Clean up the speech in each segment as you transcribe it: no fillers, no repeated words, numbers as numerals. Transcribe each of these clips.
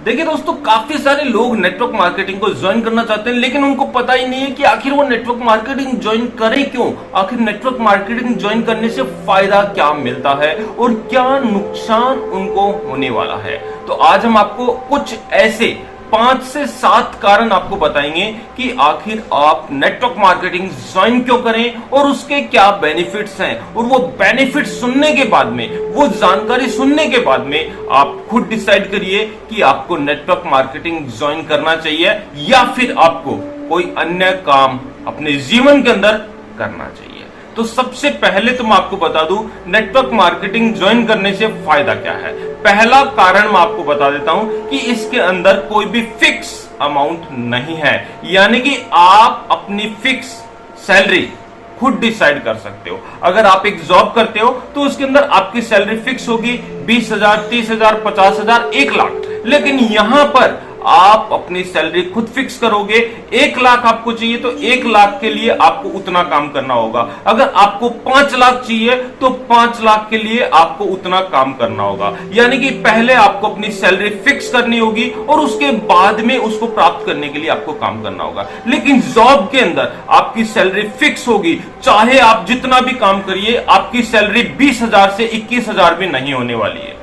देखिए दोस्तों, काफी सारे लोग नेटवर्क मार्केटिंग को ज्वाइन करना चाहते हैं, लेकिन उनको पता ही नहीं है कि आखिर वो नेटवर्क मार्केटिंग ज्वाइन करें क्यों। आखिर नेटवर्क मार्केटिंग ज्वाइन करने से फायदा क्या मिलता है और क्या नुकसान उनको होने वाला है। तो आज हम आपको कुछ ऐसे 5 से 7 कारण आपको बताएंगे कि आखिर आप नेटवर्क मार्केटिंग ज्वाइन क्यों करें और उसके क्या बेनिफिट्स हैं। और वो बेनिफिट सुनने के बाद में, वो जानकारी सुनने के बाद में आप खुद डिसाइड करिए कि आपको नेटवर्क मार्केटिंग ज्वाइन करना चाहिए या फिर आपको कोई अन्य काम अपने जीवन के अंदर करना चाहिए। तो सबसे पहले तो मैं आपको बता दूं, नेटवर्क मार्केटिंग ज्वाइन करने से फायदा क्या है। पहला कारण मैं आपको बता देता हूं कि इसके अंदर कोई भी फिक्स अमाउंट नहीं है, यानी कि आप अपनी फिक्स सैलरी खुद डिसाइड कर सकते हो। अगर आप एक जॉब करते हो तो उसके अंदर आपकी सैलरी फिक्स होगी 20,000, 30,000, 50,000, 1 लाख। लेकिन यहां पर आप अपनी सैलरी खुद फिक्स करोगे। 1 लाख आपको चाहिए तो 1 लाख के लिए आपको उतना काम करना होगा। अगर आपको 5 लाख चाहिए तो 5 लाख के लिए आपको उतना काम करना होगा। यानी कि पहले आपको अपनी सैलरी फिक्स करनी होगी और उसके बाद में उसको प्राप्त करने के लिए आपको काम करना होगा। लेकिन जॉब के अंदर आपकी सैलरी फिक्स होगी, चाहे आप जितना भी काम करिए, आपकी सैलरी 20,000 से 21,000 भी नहीं होने वाली है।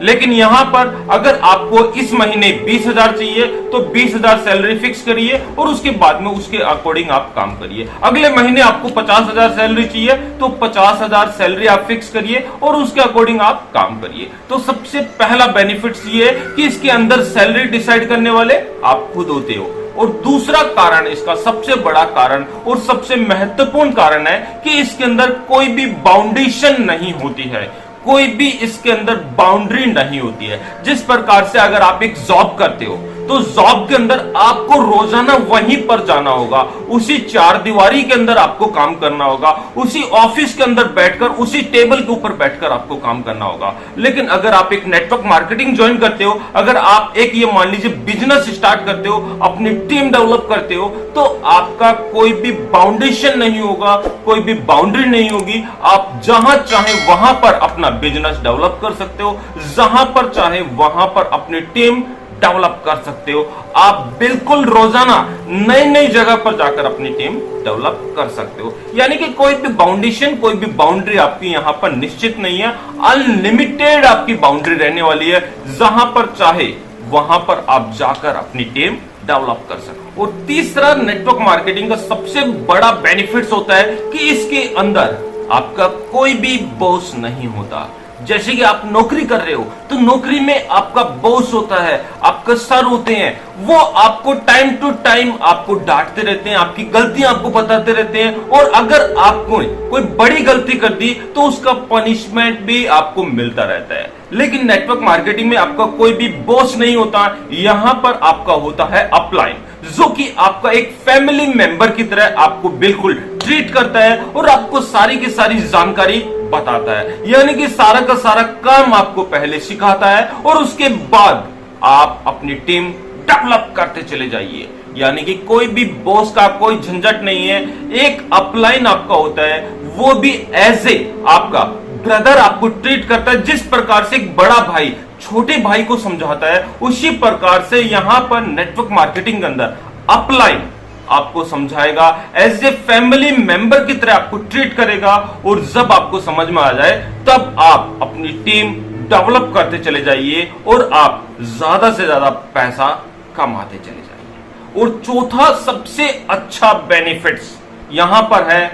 लेकिन यहां पर अगर आपको इस महीने 20,000 चाहिए तो 20,000 सैलरी फिक्स करिए और उसके बाद में उसके अकॉर्डिंग आप काम करिए। अगले महीने आपको 50,000 सैलरी चाहिए तो 50,000 सैलरी आप फिक्स करिए और उसके अकॉर्डिंग आप काम करिए। तो सबसे पहला बेनिफिट ये है कि इसके अंदर सैलरी डिसाइड करने वाले आप खुद होते हो। और दूसरा कारण, इसका सबसे बड़ा कारण और सबसे महत्वपूर्ण कारण है कि इसके अंदर कोई भी बाउंडेशन नहीं होती है, कोई भी इसके अंदर बाउंड्री नहीं होती है। जिस प्रकार से अगर आप एक जॉब करते हो तो जॉब के अंदर आपको रोजाना वहीं पर जाना होगा, उसी 4 दीवारी के अंदर आपको काम करना होगा, उसी ऑफिस के अंदर बैठकर, उसी टेबल के ऊपर बैठकर आपको काम करना होगा। लेकिन अगर आप एक नेटवर्क मार्केटिंग ज्वाइन करते हो, अगर आप एक ये मान लीजिए बिजनेस स्टार्ट करते हो, अपनी टीम डेवलप करते हो, तो आपका कोई भी बाउंडेशन नहीं होगा, कोई भी बाउंड्री नहीं होगी। आप जहां चाहे वहां पर अपना बिजनेस डेवलप कर सकते हो, जहां पर चाहे वहां पर अपनी टीम डेवलप कर सकते हो। आप बिल्कुल रोजाना नई नई जगह पर जाकर अपनी टीम डेवलप कर सकते हो। यानी कि कोई भी बाउंडेशन, कोई भी बाउंड्री आपकी यहां पर निश्चित नहीं है। अनलिमिटेड आपकी बाउंड्री रहने वाली है, जहां पर चाहे वहां पर आप जाकर अपनी टीम डेवलप कर सकते हो। और तीसरा नेटवर्क मार्केटिंग का सबसे बड़ा बेनिफिट्स होता है कि इसके अंदर आपका कोई भी बॉस नहीं होता। जैसे कि आप नौकरी कर रहे हो तो नौकरी में आपका बॉस होता है, आपका सर होते हैं, वो आपको टाइम टू टाइम आपको डांटते रहते हैं, आपकी गलतियां आपको बताते रहते हैं। और अगर आपको कोई बड़ी गलती कर दी तो उसका पनिशमेंट भी आपको मिलता रहता है। लेकिन नेटवर्क मार्केटिंग में आपका कोई भी बॉस नहीं होता, यहां पर आपका होता है अपलाइन, जो कि आपका एक फैमिली मेंबर की तरह आपको बिल्कुल ट्रीट करता है और आपको सारी की सारी जानकारी बताता है। यानी कि सारा का सारा काम आपको पहले सिखाता है और उसके बाद आप अपनी टीम डेवलप करते चले जाइए। यानी कि कोई भी बॉस का कोई झंझट नहीं है। एक अपलाइन आपका होता है, वो भी एज ए आपका ब्रदर आपको ट्रीट करता है। जिस प्रकार से एक बड़ा भाई छोटे भाई को समझाता है, उसी प्रकार से यहां पर नेटवर्क मार्केटिंग के अंदर अपलाइन आपको समझाएगा, एज ए फैमिली मेंबर की तरह आपको ट्रीट करेगा। और जब आपको समझ में आ जाए तब आप अपनी टीम डेवलप करते चले जाइए और आप ज्यादा से ज्यादा पैसा कमाते चले जाइए। और चौथा सबसे अच्छा बेनिफिट्स यहां पर है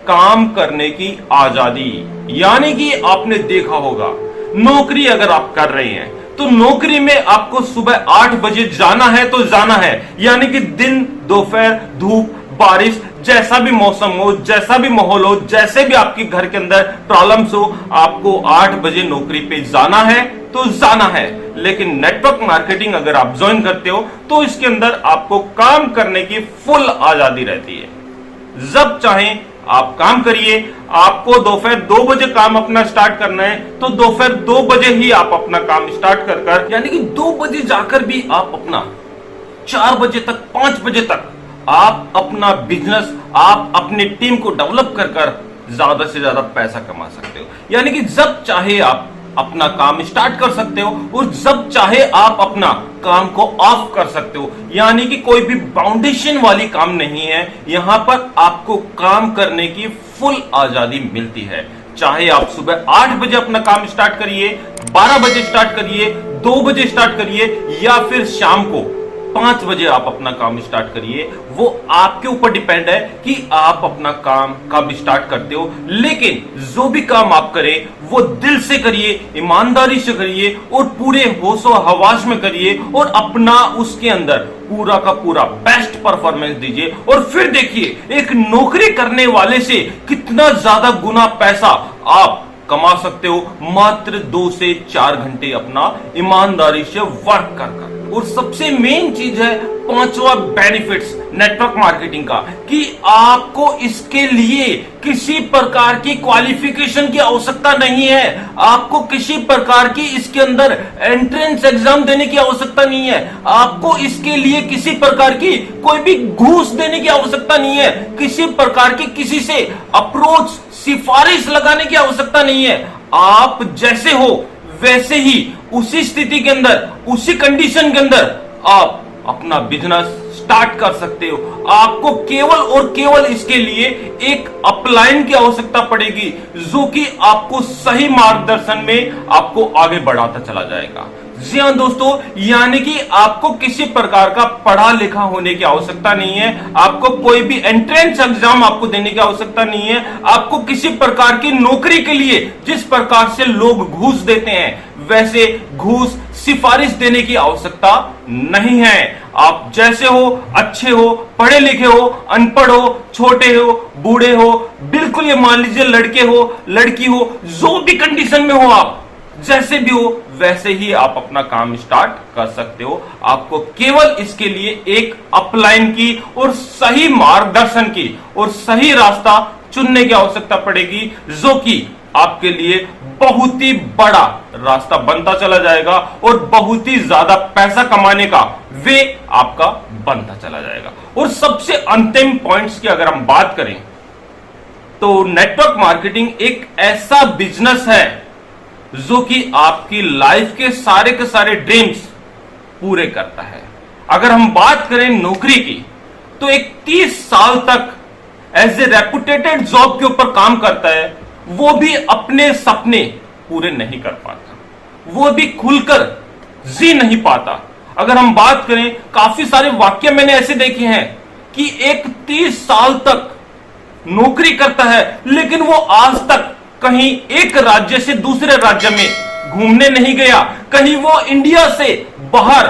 काम करने की आजादी। यानी कि आपने देखा होगा, नौकरी अगर आप कर रहे हैं तो नौकरी में आपको सुबह 8 बजे जाना है तो जाना है। यानी कि दिन, दोपहर, धूप, बारिश, जैसा भी मौसम हो, जैसा भी माहौल हो, जैसे भी आपके घर के अंदर प्रॉब्लम्स हो, आपको 8 बजे नौकरी पे जाना है तो जाना है। लेकिन नेटवर्क मार्केटिंग अगर आप ज्वाइन करते हो तो इसके अंदर आपको काम करने की फुल आजादी रहती है। जब चाहे आप काम करिए। आपको दोपहर 2 बजे काम अपना स्टार्ट करना है तो दोपहर 2 बजे ही आप अपना काम स्टार्ट कर यानी कि 2 बजे जाकर भी आप अपना 4 बजे तक, 5 बजे तक आप अपना बिजनेस, आप अपनी टीम को डेवलप कर ज्यादा से ज्यादा पैसा कमा सकते हो। यानी कि जब चाहे आप अपना काम स्टार्ट कर सकते हो और जब चाहे आप अपना काम को ऑफ कर सकते हो। यानी कि कोई भी बाउंडेशन वाली काम नहीं है, यहां पर आपको काम करने की फुल आजादी मिलती है। चाहे आप सुबह 8 बजे अपना काम स्टार्ट करिए, 12 बजे स्टार्ट करिए, 2 बजे स्टार्ट करिए या फिर शाम को 5 बजे आप अपना काम स्टार्ट करिए, वो आपके ऊपर डिपेंड है कि आप अपना काम कब स्टार्ट करते हो। लेकिन जो भी काम आप करें वो दिल से करिए, ईमानदारी से करिए और पूरे होशो हवास में करिए और अपना उसके अंदर पूरा का पूरा बेस्ट परफॉर्मेंस दीजिए। और फिर देखिए एक नौकरी करने वाले से कितना ज्यादा गुना पैसा आप कमा सकते हो मात्र 2 से 4 घंटे अपना ईमानदारी से वर्क कर। और सबसे मेन चीज है 5वां बेनिफिट्स नेटवर्क मार्केटिंग का, कि आपको इसके लिए किसी प्रकार की क्वालिफिकेशन की आवश्यकता नहीं है, आपको किसी प्रकार की इसके अंदर एंट्रेंस एग्जाम देने की आवश्यकता नहीं है, आपको इसके लिए किसी प्रकार की कोई भी घूस देने की आवश्यकता नहीं है, किसी प्रकार की किसी से अप्रोच सिफारिश लगाने की आवश्यकता नहीं है। आप जैसे हो वैसे ही उसी स्थिति के अंदर, उसी कंडीशन के अंदर आप अपना बिजनेस स्टार्ट कर सकते हो। आपको केवल और केवल इसके लिए एक अपलाइन की आवश्यकता पड़ेगी जो कि आपको सही मार्गदर्शन में आपको आगे बढ़ाता चला जाएगा। जी हाँ दोस्तों, यानी कि आपको किसी प्रकार का पढ़ा लिखा होने की आवश्यकता नहीं है, आपको कोई भी एंट्रेंस एग्जाम आपको देने की आवश्यकता नहीं है, आपको किसी प्रकार की नौकरी के लिए जिस प्रकार से लोग घूस देते हैं वैसे घूस सिफारिश देने की आवश्यकता नहीं है। आप जैसे हो, अच्छे हो, पढ़े लिखे हो, अनपढ़ हो, छोटे हो, बूढ़े हो, बिल्कुल ये मान लीजिए लड़के हो, लड़की हो, जो भी कंडीशन में हो, आप जैसे भी हो वैसे ही आप अपना काम स्टार्ट कर सकते हो। आपको केवल इसके लिए एक अपलाइन की और सही मार्गदर्शन की और सही रास्ता चुनने की आवश्यकता पड़ेगी, जो कि आपके लिए बहुत ही बड़ा रास्ता बनता चला जाएगा और बहुत ही ज्यादा पैसा कमाने का वे आपका बनता चला जाएगा। और सबसे अंतिम पॉइंट्स की अगर हम बात करें तो नेटवर्क मार्केटिंग एक ऐसा बिजनेस है जो कि आपकी लाइफ के सारे ड्रीम्स पूरे करता है। अगर हम बात करें नौकरी की तो एक 30 साल तक एज ए रेपुटेटेड जॉब के ऊपर काम करता है, वो भी अपने सपने पूरे नहीं कर पाता, वो भी खुलकर जी नहीं पाता। अगर हम बात करें, काफी सारे वाक्य मैंने ऐसे देखे हैं कि एक 30 साल तक नौकरी करता है लेकिन वो आज तक कहीं एक राज्य से दूसरे राज्य में घूमने नहीं गया, कहीं वो इंडिया से बाहर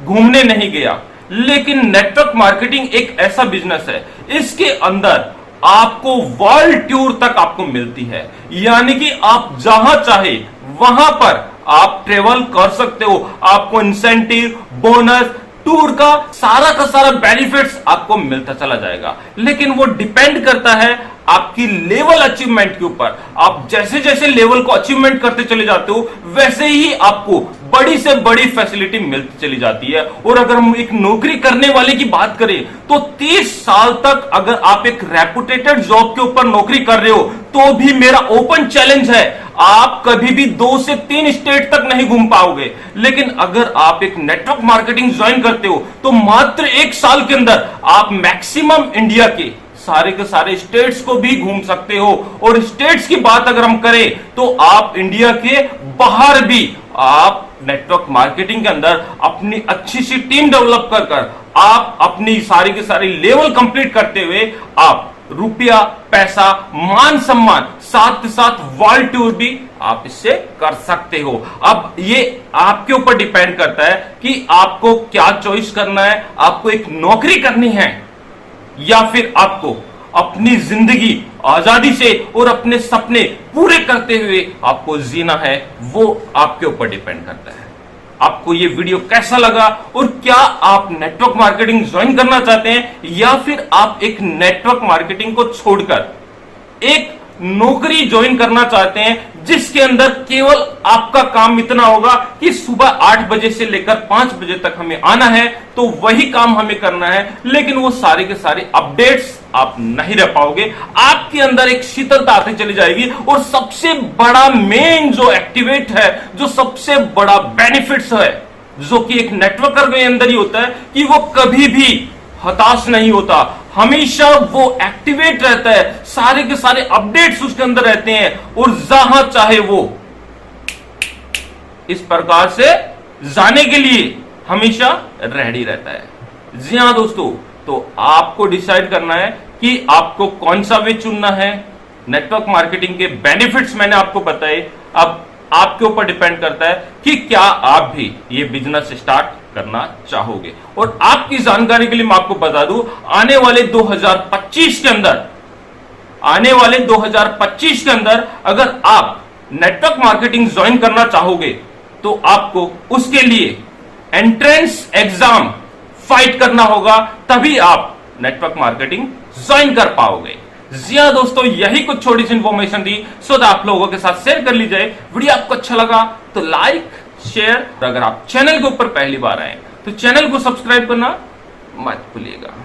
घूमने नहीं गया। लेकिन नेटवर्क मार्केटिंग एक ऐसा बिजनेस है, इसके अंदर आपको वर्ल्ड टूर तक आपको मिलती है, यानी कि आप जहां चाहे वहां पर आप ट्रेवल कर सकते हो। आपको इंसेंटिव, बोनस, टूर का सारा बेनिफिट्स आपको मिलता चला जाएगा। लेकिन वो डिपेंड करता है आपकी लेवल अचीवमेंट के ऊपर। आप जैसे जैसे लेवल को अचीवमेंट करते चले जाते हो वैसे ही आपको बड़ी से बड़ी फैसिलिटी मिलती चली जाती है। और अगर हम एक नौकरी करने वाले की बात करें तो 30 साल तक अगर आप एक रेपुटेटेड जॉब के ऊपर नौकरी कर रहे हो तो भी मेरा ओपन चैलेंज है, आप कभी भी 2 से 3 स्टेट तक नहीं घूम पाओगे। लेकिन अगर आप एक नेटवर्क मार्केटिंग ज्वाइन करते हो तो मात्र 1 साल के अंदर आप मैक्सिमम इंडिया के सारे स्टेट्स को भी घूम सकते हो। और स्टेट्स की बात अगर हम करें तो आप इंडिया के बाहर भी आप नेटवर्क मार्केटिंग के अंदर अपनी अच्छी सी टीम डेवलप कर आप अपनी सारी के सारी लेवल कंप्लीट करते हुए आप रुपया, पैसा, मान सम्मान, साथ के साथ वर्ल्ड टूर भी आप इससे कर सकते हो। अब ये आपके ऊपर डिपेंड करता है कि आपको क्या चॉइस करना है, आपको एक नौकरी करनी है या फिर आपको अपनी जिंदगी आजादी से और अपने सपने पूरे करते हुए आपको जीना है, वो आपके ऊपर डिपेंड करता है। आपको ये वीडियो कैसा लगा और क्या आप नेटवर्क मार्केटिंग ज्वाइन करना चाहते हैं या फिर आप एक नेटवर्क मार्केटिंग को छोड़कर एक नौकरी ज्वाइन करना चाहते हैं जिसके अंदर केवल आपका काम इतना होगा कि सुबह 8 बजे से लेकर 5 बजे तक हमें आना है, तो वही काम हमें करना है। लेकिन वो सारे के सारे अपडेट्स आप नहीं रह पाओगे, आपके अंदर एक शीतलता आती चली जाएगी। और सबसे बड़ा मेन जो एक्टिवेट है, जो सबसे बड़ा बेनिफिट्स है, जो कि एक नेटवर्कर के अंदर ही होता है, कि वो कभी भी हताश नहीं होता, हमेशा वो एक्टिवेट रहता है, सारे के सारे अपडेट्स उसके अंदर रहते हैं और जहां चाहे वो इस प्रकार से जाने के लिए हमेशा रेडी रहता है। जी हां दोस्तों, तो आपको डिसाइड करना है कि आपको कौन सा वे चुनना है। नेटवर्क मार्केटिंग के बेनिफिट्स मैंने आपको बताए, अब आपके ऊपर डिपेंड करता है कि क्या आप भी ये बिजनेस स्टार्ट करना चाहोगे। और आपकी जानकारी के लिए मैं आपको बता दूं, आने वाले 2025 के अंदर अगर आप नेटवर्क मार्केटिंग ज्वाइन करना चाहोगे, तो आपको उसके लिए एंट्रेंस एग्जाम फाइट करना होगा, तभी आप नेटवर्क मार्केटिंग ज्वाइन कर पाओगे। जी हां दोस्तों, यही कुछ छोटी सी इंफॉर्मेशन थी, सो आप लोगों के साथ शेयर कर ली जाए। वीडियो आपको अच्छा लगा तो लाइक शेयर, और अगर आप चैनल के ऊपर पहली बार आए तो चैनल को सब्सक्राइब करना मत भूलिएगा।